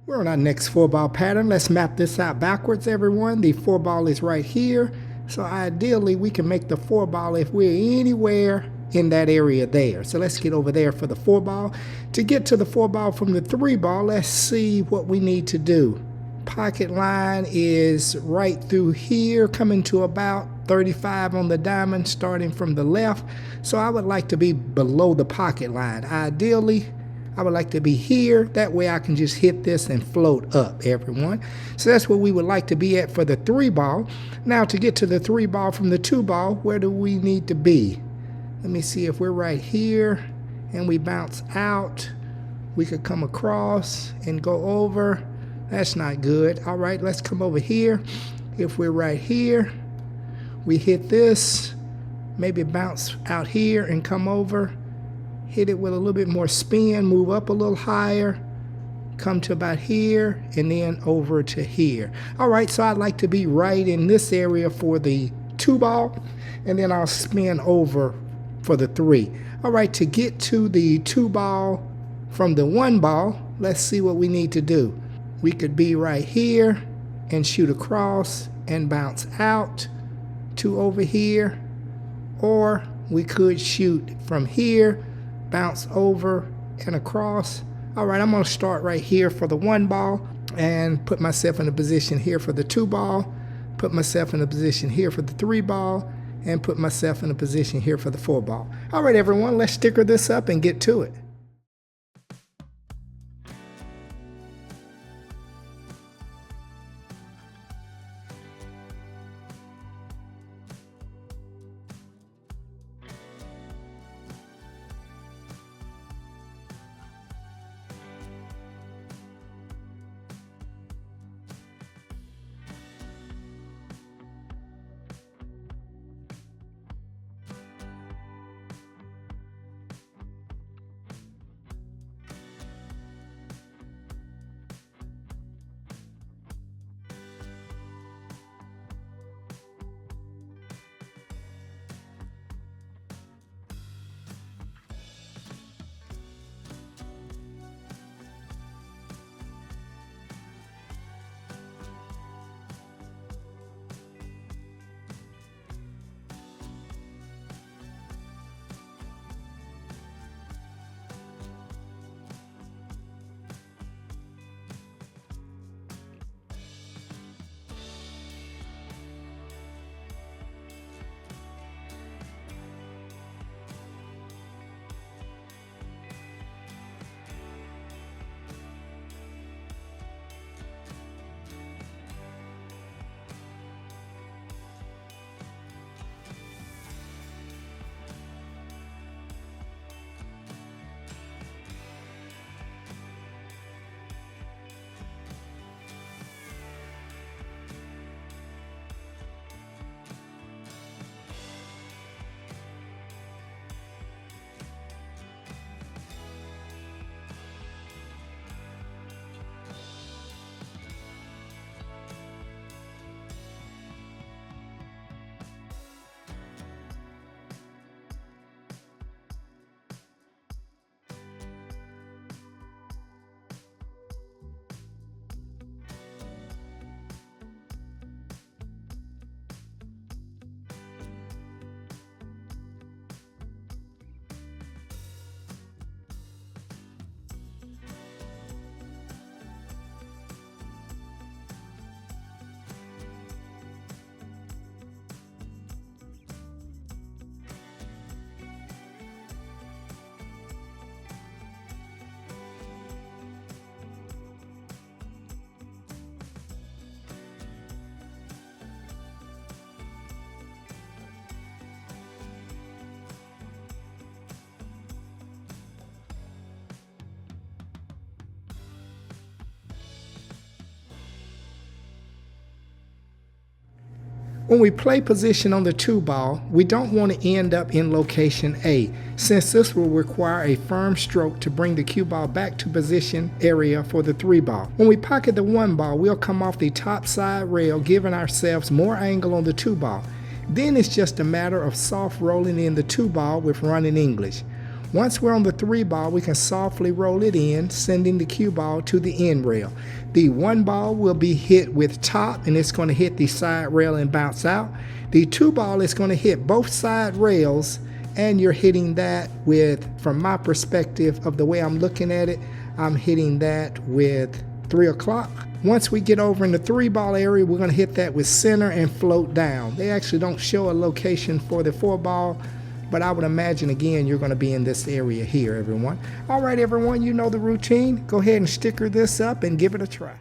We're on our next 4-ball pattern. Let's map this out backwards, everyone. The 4-ball is right here. So ideally, we can make the 4-ball if we're anywhere in that area there. So let's get over there for the 4-ball. To get to the 4-ball from the 3-ball, let's see what we need to do. Pocket line is right through here, coming to about 35 on the diamond, starting from the left. So I would like to be below the pocket line. Ideally, I would like to be here. That way I can just hit this and float up, everyone. So that's where we would like to be at for the 3-ball. Now to get to the 3-ball from the 2-ball, where do we need to be? Let me see if we're right here and we bounce out. We could come across and go over. That's not good. All right, let's come over here. If we're right here, we hit this, maybe bounce out here and come over. Hit it with a little bit more spin, move up a little higher, come to about here, and then over to here. All right, so I'd like to be right in this area for the 2-ball, and then I'll spin over for the 3. All right, to get to the 2-ball from the 1-ball, let's see what we need to do. We could be right here and shoot across and bounce out to over here, or we could shoot from here, bounce over and across. All right, I'm going to start right here for the 1-ball and put myself in a position here for the 2-ball, put myself in a position here for the 3-ball, and put myself in a position here for the 4-ball. All right, everyone, let's sticker this up and get to it. When we play position on the 2-ball, we don't want to end up in location A, since this will require a firm stroke to bring the cue ball back to position area for the 3-ball. When we pocket the 1-ball, we'll come off the top side rail, giving ourselves more angle on the 2-ball. Then it's just a matter of soft rolling in the 2-ball with running English. Once we're on the 3 ball, we can softly roll it in, sending the cue ball to the end rail. The 1 ball will be hit with top, and it's going to hit the side rail and bounce out. The 2 ball is going to hit both side rails, and you're hitting that with, from my perspective of the way I'm looking at it, I'm hitting that with 3 o'clock. Once we get over in the 3 ball area, we're going to hit that with center and float down. They actually don't show a location for the 4 ball, but I would imagine, again, you're going to be in this area here, everyone. All right, everyone, you know the routine. Go ahead and sticker this up and give it a try.